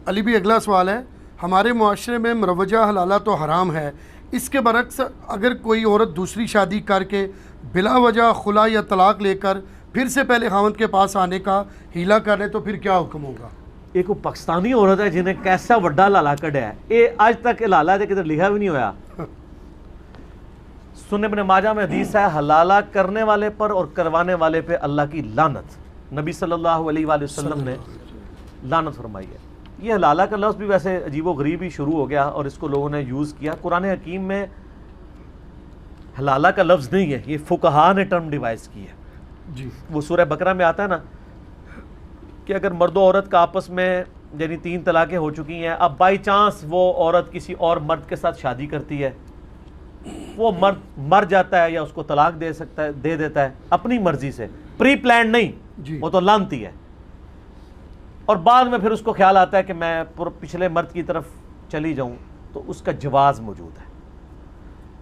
علی بھی اگلا سوال ہے، ہمارے معاشرے میں مروجہ حلالہ تو حرام ہے، اس کے برعکس اگر کوئی عورت دوسری شادی کر کے بلا وجہ خلا یا طلاق لے کر پھر سے پہلے خاوند کے پاس آنے کا ہیلا کر لے تو پھر کیا حکم ہوگا؟ ایک وہ پاکستانی عورت ہے جنہیں کیسا وڈا لالا کڈیا ہے، یہ آج تک لالا ہے کدھر لکھا بھی نہیں ہویا۔ سنن ابن ماجہ میں حدیث ہے، حلالہ کرنے والے پر اور کروانے والے پہ اللہ کی لعنت، نبی صلی اللہ علیہ وآلہ وسلم نے لعنت فرمائی ہے۔ یہ حلالہ کا لفظ بھی ویسے عجیب و غریب ہی شروع ہو گیا اور اس کو لوگوں نے یوز کیا۔ قرآن حکیم میں حلالہ کا لفظ نہیں ہے، یہ فقہا نے ٹرم ڈیوائز کی ہے۔ جی وہ سورہ بقرہ میں آتا ہے نا کہ اگر مرد و عورت کا آپس میں یعنی 3 طلاقیں ہو چکی ہیں، اب بائی چانس وہ عورت کسی اور مرد کے ساتھ شادی کرتی ہے، وہ مرد مر جاتا ہے یا اس کو طلاق دے دیتا ہے اپنی مرضی سے، پری پلانڈ نہیں، جی وہ تو لعنتی ہے، اور بعد میں پھر اس کو خیال آتا ہے کہ میں پچھلے مرد کی طرف چلی جاؤں، تو اس کا جواز موجود ہے۔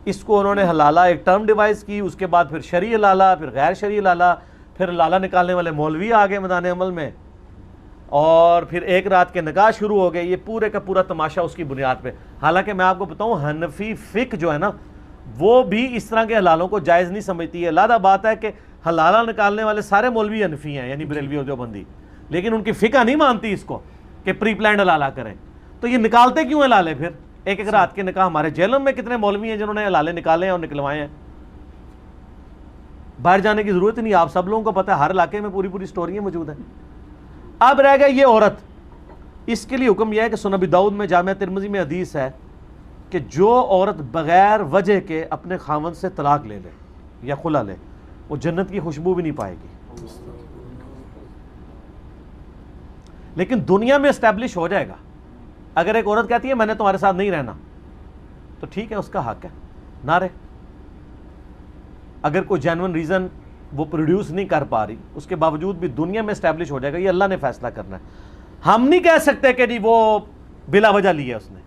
اس کو انہوں نے حلالہ ایک ٹرم ڈیوائز کی، اس کے بعد پھر شرعی حلالہ، پھر غیر شرعی حلالہ، پھر حلالہ نکالنے والے مولوی آ گئے میدان عمل میں، اور پھر ایک رات کے نکاح شروع ہو گئے۔ یہ پورے کا پورا تماشا اس کی بنیاد پہ۔ حالانکہ میں آپ کو بتاؤں حنفی فقہ جو ہے نا وہ بھی اس طرح کے حلالوں کو جائز نہیں سمجھتی ہے۔ علیحدہ بات ہے کہ حلالہ نکالنے والے سارے مولوی حنفی ہیں، یعنی بریلوی اور دیوبندی، لیکن ان کی فقہ نہیں مانتی اس کو کہ پری پلانڈ حلالہ کریں۔ تو یہ نکالتے کیوں حلالے پھر؟ ایک ایک رات کے نکاح ہمارے جیلوں میں کتنے مولوی ہیں جنہوں نے حلالے نکالے ہیں اور نکلوائے ہیں۔ باہر جانے کی ضرورت نہیں، آپ سب لوگوں کو پتہ ہے، ہر علاقے میں پوری سٹوریاں موجود ہیں۔ اب رہ گیا یہ عورت، اس کے لیے حکم یہ ہے کہ سنن ابی داؤد میں، جامع ترمذی میں حدیث ہے کہ جو عورت بغیر وجہ کے اپنے خاوند سے طلاق لے لے یا خلا لے، وہ جنت کی خوشبو بھی نہیں پائے گی۔ لیکن دنیا میں اسٹیبلش ہو جائے گا۔ اگر ایک عورت کہتی ہے میں نے تمہارے ساتھ نہیں رہنا، تو ٹھیک ہے، اس کا حق ہے نہ رہے۔ اگر کوئی جینون ریزن وہ پروڈیوس نہیں کر پا رہی، اس کے باوجود بھی دنیا میں اسٹیبلش ہو جائے گا، یہ اللہ نے فیصلہ کرنا ہے۔ ہم نہیں کہہ سکتے کہ جی وہ بلا وجہ لی ہے اس نے۔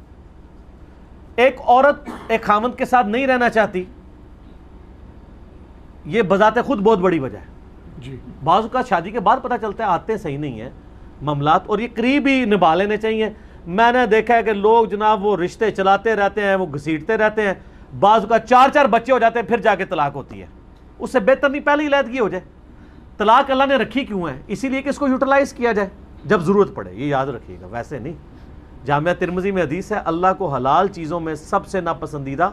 ایک عورت ایک خاوند کے ساتھ نہیں رہنا چاہتی، یہ بذات خود بہت بڑی وجہ ہے۔ جی بعض اوقات شادی کے بعد پتہ چلتا ہے آتے صحیح نہیں ہیں معاملات، اور یہ قریب ہی نبھا لینے چاہیے۔ میں نے دیکھا ہے کہ لوگ جناب وہ رشتے چلاتے رہتے ہیں، وہ گھسیٹتے رہتے ہیں، بعض اوقات 4 بچے ہو جاتے ہیں، پھر جا کے طلاق ہوتی ہے۔ اس سے بہتر نہیں پہلے علیحدگی ہو جائے۔ طلاق اللہ نے رکھی کیوں ہے؟ اسی لیے کہ اس کو یوٹیلائز کیا جائے جب ضرورت پڑے، یہ یاد رکھیے گا، ویسے نہیں۔ جامعہ ترمذی میں حدیث ہے، اللہ کو حلال چیزوں میں سب سے ناپسندیدہ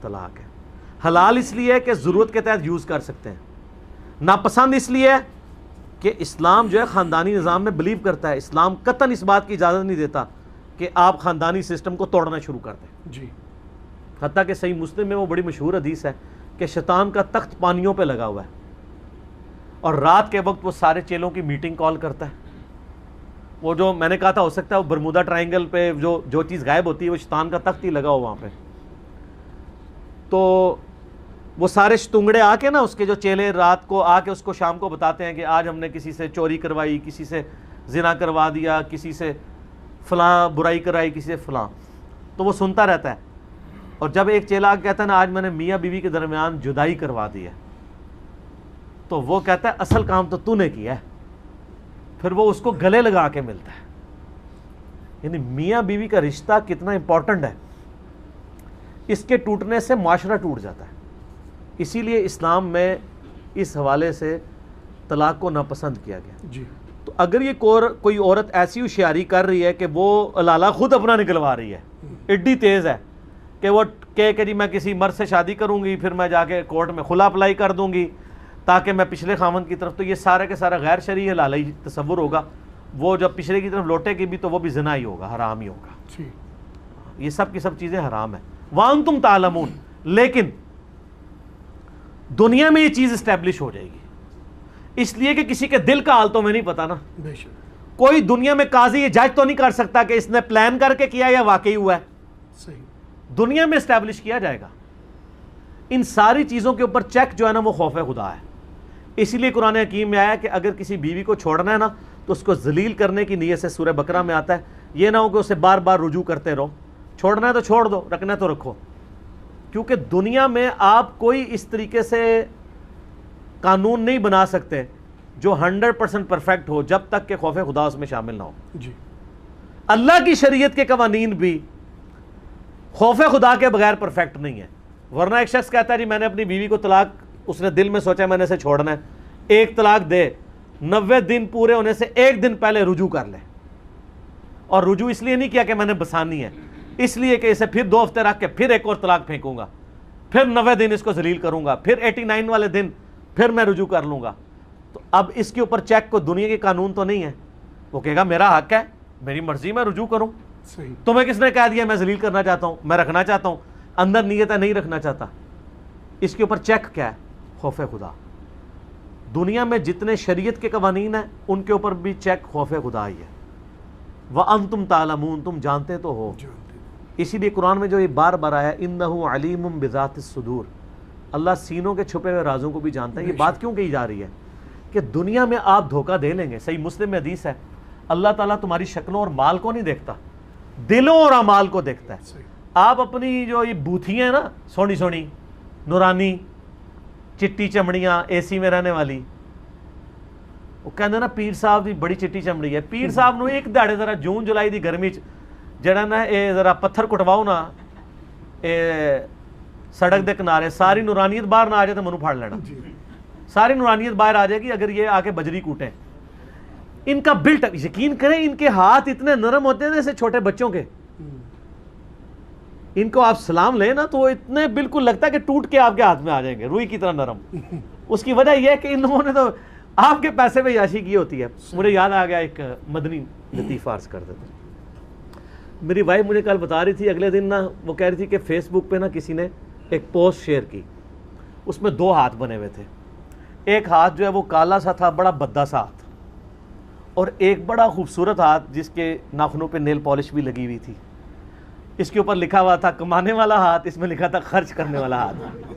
طلاق ہے۔ حلال اس لیے کہ ضرورت کے تحت یوز کر سکتے ہیں، ناپسند اس لیے کہ اسلام جو ہے خاندانی نظام میں بلیو کرتا ہے۔ اسلام قطعاً اس بات کی اجازت نہیں دیتا کہ آپ خاندانی سسٹم کو توڑنا شروع کر دیں۔ جی حتیٰ کہ صحیح مسلم میں وہ بڑی مشہور حدیث ہے کہ شیطان کا تخت پانیوں پہ لگا ہوا ہے، اور رات کے وقت وہ سارے چیلوں کی میٹنگ کال کرتا ہے۔ وہ جو میں نے کہا تھا ہو سکتا ہے وہ برمودا ٹرائنگل پہ جو چیز غائب ہوتی ہے وہ شیطان کا تخت ہی لگا ہوا وہاں پہ۔ تو وہ سارے شتونگڑے آ کے نا، اس کے جو چیلے رات کو آ کے اس کو شام کو بتاتے ہیں کہ آج ہم نے کسی سے چوری کروائی، کسی سے زنا کروا دیا، کسی سے فلاں برائی کرائی، کسی سے فلاں۔ تو وہ سنتا رہتا ہے، اور جب ایک چیلا آ کے کہتا ہے نا آج میں نے میاں بیوی کے درمیان جدائی کروا دی ہے، تو وہ کہتا ہے اصل کام تو نے کیا ہے۔ پھر وہ اس کو گلے لگا کے ملتا ہے۔ یعنی میاں بیوی کا رشتہ کتنا امپورٹنٹ ہے، اس کے ٹوٹنے سے معاشرہ ٹوٹ جاتا ہے۔ اسی لیے اسلام میں اس حوالے سے طلاق کو ناپسند کیا گیا۔ جی تو اگر یہ کوئی عورت ایسی ہوشیاری کر رہی ہے کہ وہ حلالہ خود اپنا نکلوا رہی ہے، ایڈی تیز ہے کہ وہ کہ جی میں کسی مرد سے شادی کروں گی، پھر میں جا کے کورٹ میں خلا اپلائی کر دوں گی تاکہ میں پچھلے خاوند کی طرف، تو یہ سارا کے سارا غیر شرعی حلالہ ہی تصور ہوگا۔ وہ جب پچھلے کی طرف لوٹے گی بھی تو وہ بھی زنا ہی ہوگا، حرام ہی ہوگا۔ جی یہ سب کی سب چیزیں حرام ہیں، وَأَنْتُمْ تَعْلَمُونَ۔ لیکن دنیا میں یہ چیز اسٹیبلش ہو جائے گی، اس لیے کہ کسی کے دل کا حال تو میں نہیں پتا نا۔ بے شک کوئی دنیا میں قاضی یہ جج تو نہیں کر سکتا کہ اس نے پلان کر کے کیا یا واقعی ہوا ہے۔ صحیح دنیا میں اسٹیبلش کیا جائے گا۔ ان ساری چیزوں کے اوپر چیک جو ہے نا وہ خوف خدا ہے۔ اسی لیے قرآن حکیم میں آیا کہ اگر کسی بیوی کو چھوڑنا ہے نا تو اس کو ذلیل کرنے کی نیت سے، سورہ بقرہ میں آتا ہے، یہ نہ ہو کہ اسے بار بار رجوع کرتے رہو۔ چھوڑنا ہے تو چھوڑ دو، رکھنا ہے تو رکھو، کیونکہ دنیا میں آپ کوئی اس طریقے سے قانون نہیں بنا سکتے جو 100% پرفیکٹ ہو جب تک کہ خوف خدا اس میں شامل نہ ہو۔ جی اللہ کی شریعت کے قوانین بھی خوف خدا کے بغیر پرفیکٹ نہیں ہے. ورنہ ایک شخص کہتا ہے جی میں نے اپنی بیوی کو طلاق, اس نے دل میں سوچا میں نے اسے چھوڑنا ہے, ایک طلاق دے, 90 دن پورے ہونے سے ایک دن پہلے رجوع کر لے. اور رجوع اس لیے نہیں کیا کہ میں نے بسانی ہے, اس لیے کہ اسے پھر 2 ہفتے رکھ کے پھر ایک اور طلاق پھینکوں گا, پھر 90 دن اس کو ذلیل کروں گا, پھر 89 والے دن پھر میں رجوع کر لوں گا. تو اب اس کے اوپر چیک کو دنیا کے قانون تو نہیں ہے, وہ کہے گا میرا حق ہے, میری مرضی میں رجوع کروں. صحیح. تمہیں کس نے کہہ دیا میں ذلیل کرنا چاہتا ہوں, میں رکھنا چاہتا ہوں, اندر نیت ہے نہیں رکھنا چاہتا. اس کے اوپر چیک کیا ہے؟ خوف خدا. دنیا میں جتنے شریعت کے قوانین ہیں ان کے اوپر بھی چیک خوف خدا ہی ہے. وَأَنْتُمْ تَعْلَمُونَ, تم جانتے تو ہو. اسی لیے قرآن میں جو یہ بار بار آیا اِنَّهُ عَلِيمٌ بِذَاتِ الصُّدُورِ, اللہ سینوں کے چھپے ہوئے رازوں کو بھی جانتا ہے. یہ بات کیوں کہی جا رہی ہے کہ دنیا میں آپ دھوکہ دے لیں گے. صحیح مسلم میں حدیث ہے, اللہ تعالیٰ تمہاری شکلوں اور مال کو نہیں دیکھتا, دلوں اور اعمال کو دیکھتا ہے. آپ اپنی جو یہ بوتھی ہیں نا, سونی سونی نورانی چٹی چمڑیاں اے سی میں رہنے والی, وہ کہتے نا پیر صاحب دی بڑی چٹی چمڑی ہے. پیر صاحب نو ایک دہڑے ذرا جون جولائی دی گرمی جڑا نا اے ذرا پتھر کٹواؤ نا اے سڑک دے کنارے, ساری نورانیت باہر نہ آ جائے تو منو پھاڑ لینا. ساری نورانیت باہر آ جائے گی اگر یہ آ کے بجری کوٹیں. ان کا بلٹ اپ, یقین کریں ان کے ہاتھ اتنے نرم ہوتے ہیں جیسے چھوٹے بچوں کے. ان کو آپ سلام لیں نا تو وہ اتنے بالکل لگتا ہے کہ ٹوٹ کے آپ کے ہاتھ میں آ جائیں گے, روئی کی طرح نرم. اس کی وجہ یہ ہے کہ ان لوگوں نے تو آپ کے پیسے پہ عیاشی کی ہوتی ہے. مجھے یاد آ گیا ایک مدنی لطیفہ عرض کر دیتا. میری وائف مجھے کل بتا رہی تھی, اگلے دن نا وہ کہہ رہی تھی کہ فیس بک پہ نا کسی نے ایک پوسٹ شیئر کی, اس میں 2 ہاتھ بنے ہوئے تھے. ایک ہاتھ جو ہے وہ کالا سا تھا, بڑا بدا سا ہاتھ, اور ایک بڑا خوبصورت ہاتھ جس کے ناخنوں پہ نیل پالش بھی لگی ہوئی تھی. اس کے اوپر لکھا ہوا تھا کمانے والا ہاتھ, اس میں لکھا تھا خرچ کرنے والا ہاتھ.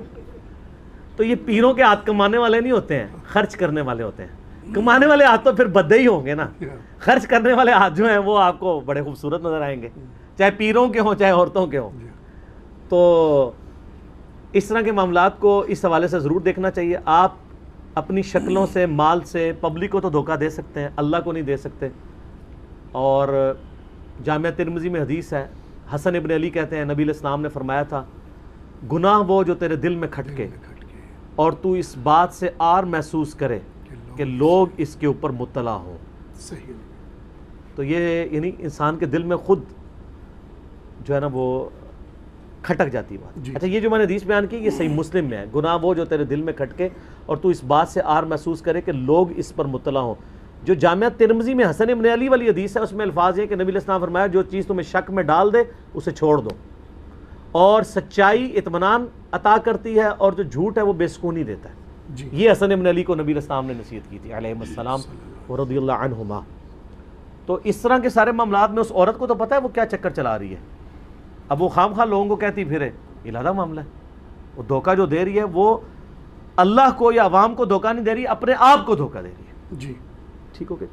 تو یہ پیروں کے ہاتھ کمانے والے نہیں ہوتے ہیں, خرچ کرنے والے ہوتے ہیں. کمانے والے ہاتھ تو پھر بدے ہی ہوں گے نا, خرچ کرنے والے ہاتھ جو ہیں وہ آپ کو بڑے خوبصورت نظر آئیں گے, چاہے پیروں کے ہوں چاہے عورتوں کے ہوں. تو اس طرح کے معاملات کو اس حوالے سے ضرور دیکھنا چاہیے. آپ اپنی شکلوں سے, مال سے پبلک کو تو دھوکہ دے سکتے ہیں, اللہ کو نہیں دے سکتے. اور جامعہ ترمذی میں حدیث ہے, حسن ابن علی کہتے ہیں نبی علیہ السلام نے فرمایا تھا, گناہ وہ جو تیرے دل میں کھٹکے اور تو اس بات سے آر محسوس کرے کہ لوگ اس کے اوپر مطلع ہوں. صحیح. تو یہ یعنی انسان کے دل میں خود جو ہے نا وہ کھٹک جاتی ہے بات. اچھا, یہ جو میں نے حدیث بیان کی یہ صحیح مسلم میں ہے, گناہ وہ جو تیرے دل میں کھٹکے اور تو اس بات سے آر محسوس کرے کہ لوگ اس پر مطلع ہوں. جو جامعہ ترمذی میں حسن ابن علی والی حدیث ہے اس میں الفاظ یہ کہ نبی علیہ السلام فرمایا جو چیز تمہیں شک میں ڈال دے اسے چھوڑ دو, اور سچائی اطمینان عطا کرتی ہے اور جو جھوٹ ہے وہ بے سکونی دیتا ہے. یہ حسن ابن علی کو نبی علیہ السلام نے نصیحت کی تھی علیہ السلام ورضی اللہ عنہما. تو اس طرح کے سارے معاملات میں اس عورت کو تو پتہ ہے وہ کیا چکر چلا رہی ہے. اب وہ خام خواہ لوگوں کو کہتی پھرے, یہ علیحدہ معاملہ ہے. وہ دھوکہ جو دے رہی ہے وہ اللہ کو یا عوام کو دھوکہ نہیں دے رہی, اپنے آپ کو دھوکہ دے رہی ہے. جی ٹھیک ہو گیا.